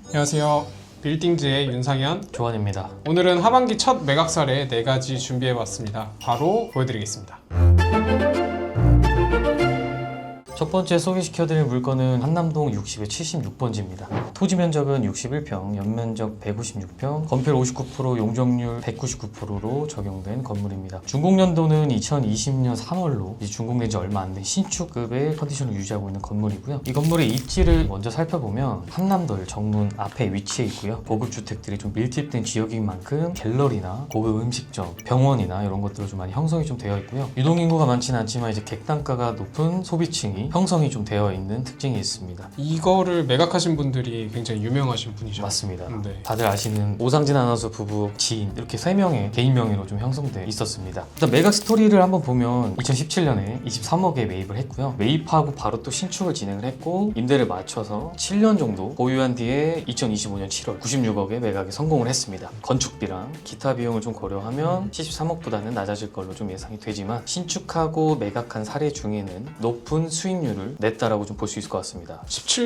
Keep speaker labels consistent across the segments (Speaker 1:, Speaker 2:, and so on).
Speaker 1: 안녕하세요. 빌딩즈의 윤상현,
Speaker 2: 조한입니다.
Speaker 1: 오늘은 하반기 첫 매각 사례 4가지 준비해봤습니다. 바로 보여드리겠습니다.
Speaker 2: 첫 번째 소개시켜드릴 물건은 한남동 60의 76번지입니다. 토지 면적은 61평, 연면적 156평, 건폐율 59%, 용적률 199%로 적용된 건물입니다. 준공연도는 2020년 3월로 준공된 지 얼마 안 된 신축급의 컨디션을 유지하고 있는 건물이고요. 이 건물의 입지를 먼저 살펴보면 한남돌 정문 앞에 위치해 있고요. 고급 주택들이 좀 밀집된 지역인 만큼 갤러리나 고급 음식점, 병원이나 이런 것들로 좀 많이 형성이 좀 되어 있고요. 유동인구가 많지는 않지만 이제 객단가가 높은 소비층이 형성이 좀 되어 있는 특징이 있습니다.
Speaker 1: 이거를 매각하신 분들이 굉장히 유명하신 분이죠.
Speaker 2: 맞습니다.
Speaker 1: 네.
Speaker 2: 다들 아시는 오상진 아나운서 부부 지인 이렇게 3명의 개인 명의로 좀 형성돼 있었습니다. 일단 매각 스토리를 한번 보면 2017년에 23억에 매입을 했고요. 매입하고 바로 또 신축을 진행을 했고 임대를 맞춰서 7년 정도 보유한 뒤에 2025년 7월 96억에 매각에 성공을 했습니다. 건축비랑 기타 비용을 좀 고려하면 73억보다는 낮아질 걸로 좀 예상이 되지만 신축하고 매각한 사례 중에는 높은 수익률을 냈다라고 좀 볼 수 있을 것 같습니다.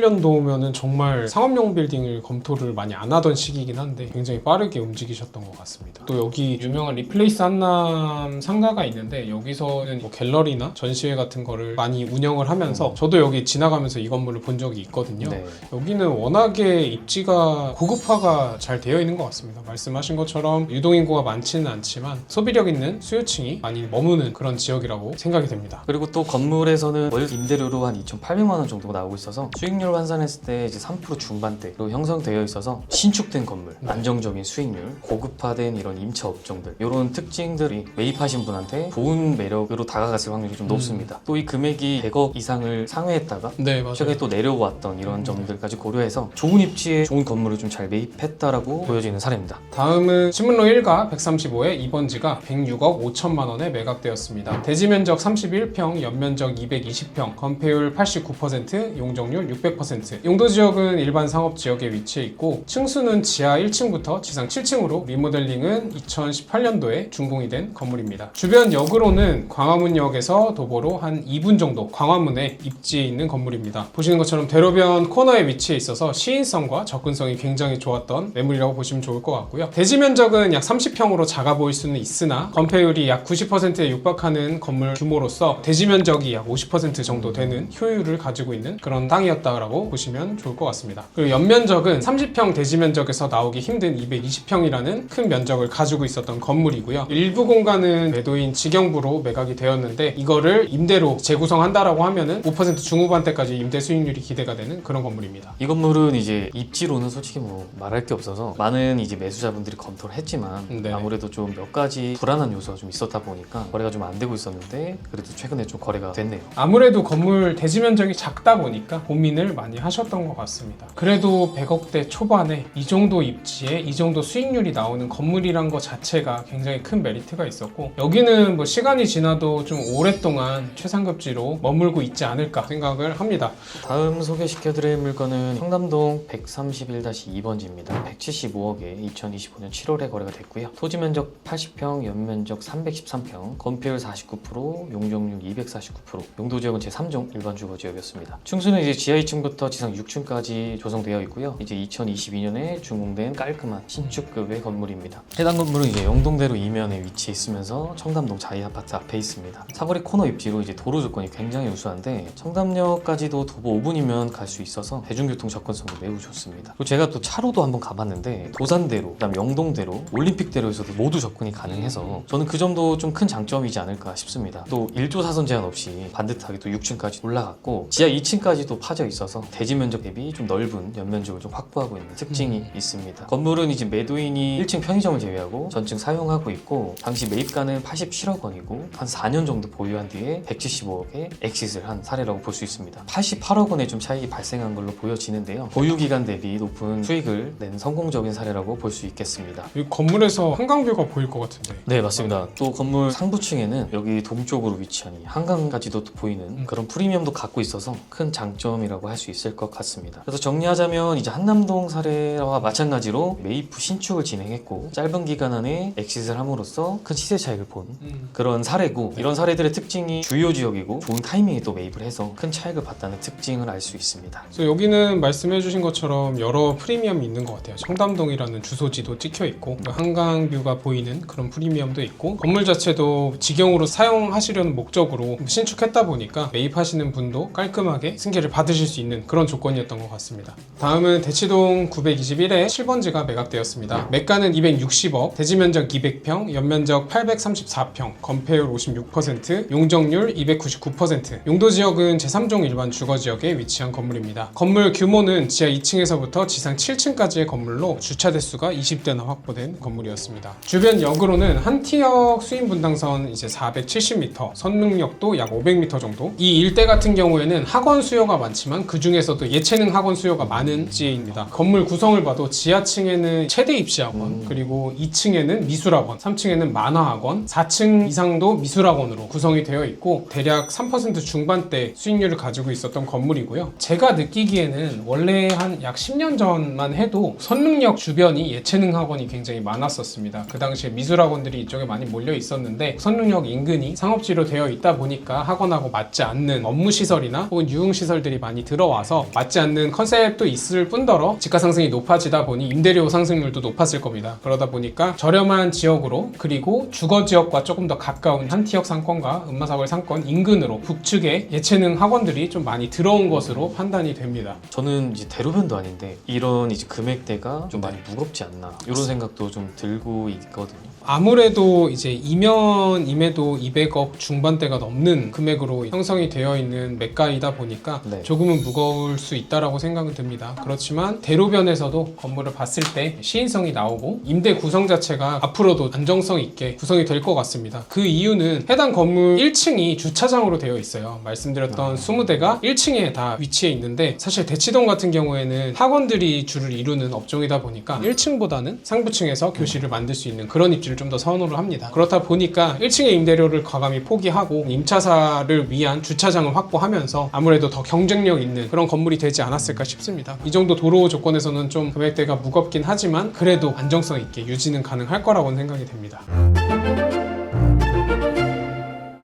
Speaker 1: 17년도면은 정말 상업용 빌딩을 검토를 많이 안 하던 시기이긴 한데 굉장히 빠르게 움직이셨던 것 같습니다. 또 여기 유명한 리플레이스 한남 상가가 있는데 여기서는 뭐 갤러리나 전시회 같은 거를 많이 운영을 하면서 저도 여기 지나가면서 이 건물을 본 적이 있거든요.
Speaker 2: 네.
Speaker 1: 여기는 워낙에 입지가 고급화가 잘 되어 있는 것 같습니다. 말씀하신 것처럼 유동인구가 많지는 않지만 소비력 있는 수요층이 많이 머무는 그런 지역이라고 생각이 됩니다.
Speaker 2: 그리고 또 건물에서는 월 임대료로 한 2,800만 원 정도가 나오고 있어서 수익률 환산했을 때 이제 3% 중반대로 형성되어 있어서 신축된 건물, 안정적인 수익률, 고급화된 이런 임차 업종들 이런 특징들이 매입하신 분한테 좋은 매력으로 다가갔을 확률이 좀 높습니다. 또 이 금액이 100억 이상을 상회했다가
Speaker 1: 네, 맞아요.
Speaker 2: 최근에 또 내려왔던 이런 점들까지 고려해서 좋은 입지에 좋은 건물을 좀 잘 매입했다라고 보여지는 사례입니다.
Speaker 1: 다음은 신문로 1가 135의 2번지가 106억 5천만 원에 매각되었습니다. 대지 면적 31평, 연면적 220평, 건폐율 89%, 용적률 600%. 용도 지역은 일반 상업 지역에 위치해 있고 층수는 지하 1층부터 지상 7층으로 리모델링은 2018년도에 준공이 된 건물입니다. 주변 역으로는 광화문역에서 도보로 한 2분 정도 광화문에 입지해 있는 건물입니다. 보시는 것처럼 대로변 코너에 위치해 있어서 시인성과 접근성이 굉장히 좋았던 매물이라고 보시면 좋을 것 같고요. 대지 면적은 약 30평으로 작아 보일 수는 있으나 건폐율이 약 90%에 육박하는 건물 규모로서 대지 면적이 약 50% 정도 되는 효율을 가지고 있는 그런 땅이었다고 보시면 좋을 것 같습니다. 그리고 연면적은 30평 대지 면적에서 나오기 힘든 220평이라는 큰 면적을 가지고 있었던 건물이고요. 일부 공간은 매도인 직영부로 매각이 되었는데 이거를 임대로 재구성한다라고 하면은 5% 중후반대까지 임대 수익률이 기대가 되는 그런 건물입니다.
Speaker 2: 이 건물은 이제 입지로는 솔직히 뭐 말할 게 없어서 많은 이제 매수자분들이 검토를 했지만
Speaker 1: 네.
Speaker 2: 아무래도 좀 몇 가지 불안한 요소가 좀 있었다 보니까 거래가 좀 안 되고 있었는데 그래도 최근에 좀 거래가 됐네요.
Speaker 1: 아무래도 건물 대지 면적이 작다 보니까 고민을 많이 하셨던 것 같습니다. 그래도 100억대 초반에 이 정도 입지에 이 정도 수익률이 나오는 건물이란 것 자체가 굉장히 큰 메리트가 있었고 여기는 뭐 시간이 지나도 좀 오랫동안 최상급지로 머물고 있지 않을까 생각을 합니다.
Speaker 2: 다음 소개시켜드릴 물건은 청담동 131-2번지입니다. 175억에 2025년 7월에 거래가 됐고요. 토지 면적 80평, 연면적 313평, 건폐율 49%, 용적률 249%, 용도 지역은 제3종 일반 주거 지역이었습니다. 층수는 이제 지하 2층부터 지상 6층까지 조성되어 있고요. 이제 2022년에 준공된 깔끔한 신축급의 건물입니다. 해당 건물은 이제 영동대로 이면에 위치해 있으면서 청담동 자이 아파트 앞에 있습니다. 사거리 코너 입지로 이제 도로 조건이 굉장히 우수한데 청담역까지도 도보 5분이면 갈 수 있어서 대중교통 접근성도 매우 좋습니다. 그리고 제가 또 차로도 한번 가봤는데 도산대로, 그다음 영동대로, 올림픽대로에서도 모두 접근이 가능해서 저는 그 점도 좀 큰 장점이지 않을까 싶습니다. 또 1조 사선 제한 없이 반듯하게 또 6층까지 올라갔고 지하 2층까지도 파져 있어서 대지 면적 대비 좀 넓은 연면적을 좀 확보하고 있는 특징이 있습니다. 건물은 이제 매도인이 1층 편의점을 제외하고 전층 사용하고 있고 당시 매입가는 87억 원이고 한 4년 정도 보유한 뒤에 175억에 엑싯을 한 사례라고 볼 수 있습니다. 88억 원의 좀 차익이 발생한 걸로 보여지는데요. 보유 기간 대비 높은 수익을 낸 성공적인 사례라고 볼 수 있겠습니다.
Speaker 1: 이 건물에서 한강뷰가 보일 것 같은데
Speaker 2: 네, 맞습니다. 또 건물 상부층에는 여기 동쪽으로 위치한 이 한강까지도 또 보이는 그런 프리미엄도 갖고 있어서 큰 장점이라고 할 수 있을 것 같습니다. 그래서 정리하자면 이제 한남동 사례와 마찬가지로 매입 후 신축을 진행했고 짧은 기간 안에 엑싯을 함으로써 큰 시세 차익을 본 그런 사례고, 이런 사례들의 특징이 주요 지역이고 좋은 타이밍에 또 매입을 해서 큰 차익을 봤다는 특징을 알 수 있습니다.
Speaker 1: 그래서 여기는 말씀해주신 것처럼 여러 프리미엄이 있는 것 같아요. 청담동이라는 주소지도 찍혀 있고 한강뷰가 보이는 그런 프리미엄도 있고, 건물 자체도 직영으로 사용하시려는 목적으로 신축했다 보니까 매입하시는 분도 깔끔하게 승계를 받으실 수 있는 그런 조건이었던 것 같습니다. 다음은 대치동 921에 7번지가 매각되었습니다. 매가는 260억, 대지면적 200평, 연면적 834평, 건폐율 56%, 용적률 299%. 용도지역은 제3종 일반 주거지역에 위치한 건물입니다. 건물 규모는 지하 2층에서부터 지상 7층까지의 건물로 주차 대수가 20대나 확보된 건물이었습니다. 주변 역으로는 한티역 수인분당선 이제 470m, 선릉역도 약 500m 정도. 이 일대 같은 경우에는 학원 수요가 많지만 그 중에서도 예체능 학원 수요가 많은 지역입니다. 건물 구성을 봐도 지하층에는 체대 입시학원, 그리고 2층에는 미술학원, 3층에는 만화학원, 4층 이상도 미술학원으로 구성이 되어 있고 대략 3% 중반대 수익률을 가지고 있었던 건물이고요. 제가 느끼기에는 원래 한 약 10년 전만 해도 선릉역 주변이 예체능 학원이 굉장히 많았었습니다. 그 당시에 미술학원들이 이쪽에 많이 몰려 있었는데 선릉역 인근이 상업지로 되어 있다 보니까 학원하고 맞지 않는 업무시설이나 혹은 유흥시설들이 많이 들어와서 맞지 않는 컨셉도 있을 뿐더러 지가상승이 높아지다 보니 임대료 상승률도 높았을 겁니다. 그러다 보니까 저렴한 지역으로, 그리고 주거지역과 조금 더 가까운 한티역 상권과 음마사거리 상권 인근으로 북측에 예체능 학원들이 좀 많이 들어온 것으로 판단이 됩니다.
Speaker 2: 저는 이제 대로변도 아닌데 이런 이제 금액대가 좀 많이 무겁지 않나 이런 생각도 좀 들고 있거든요.
Speaker 1: 아무래도 이제 이면임에도 200억 중반대가 넘는 금액으로 형성이 되어 있는 매가이다 보니까
Speaker 2: 네.
Speaker 1: 조금은 무거울 수 있다라고 생각은 듭니다. 그렇지만 대로변에서도 건물을 봤을 때 시인성이 나오고 임대 구성 자체가 앞으로도 안정성 있게 구성이 될 것 같습니다. 그 이유는 해당 건물 1층이 주차장으로 되어 있어요. 말씀드렸던 20대가 1층에 다 위치해 있는데, 사실 대치동 같은 경우에는 학원들이 주를 이루는 업종이다 보니까 1층보다는 상부층에서 교실을 만들 수 있는 그런 입지를 좀 더 선호를 합니다. 그렇다 보니까 1층의 임대료를 과감히 포기하고 임차사를 위한 주차장을 확보하면서 아무래도 더 경쟁력 있는 그런 건물이 되지 않았을까 싶습니다. 이 정도 도로 조건에서는 좀 금액대가 무겁긴 하지만 그래도 안정성 있게 유지는 가능할 거라고는 생각이 됩니다.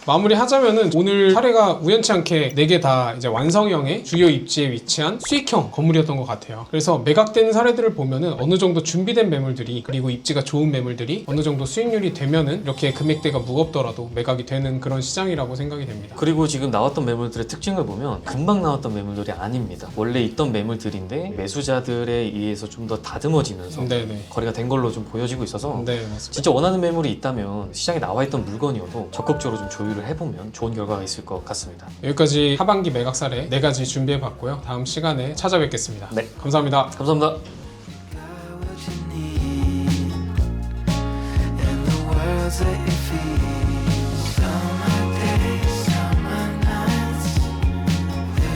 Speaker 1: 마무리하자면은 오늘 사례가 우연치 않게 4개 다 이제 완성형의 주요 입지에 위치한 수익형 건물이었던 것 같아요. 그래서 매각된 사례들을 보면은 어느 정도 준비된 매물들이, 그리고 입지가 좋은 매물들이 어느 정도 수익률이 되면은 이렇게 금액대가 무겁더라도 매각이 되는 그런 시장이라고 생각이 됩니다.
Speaker 2: 그리고 지금 나왔던 매물들의 특징을 보면 금방 나왔던 매물들이 아닙니다. 원래 있던 매물들인데 매수자들에 의해서 좀 더 다듬어지면서
Speaker 1: 네네.
Speaker 2: 거래가 된 걸로 좀 보여지고 있어서
Speaker 1: 네, 맞습니다.
Speaker 2: 진짜 원하는 매물이 있다면 시장에 나와 있던 물건이어도 적극적으로 좀 조율을 해보면 좋은 결과가 있을 것 같습니다.
Speaker 1: 여기까지 하반기 매각 사례 4가지 준비해봤고요. 다음 시간에 찾아뵙겠습니다.
Speaker 2: 네.
Speaker 1: 감사합니다.
Speaker 2: 감사합니다.
Speaker 3: Say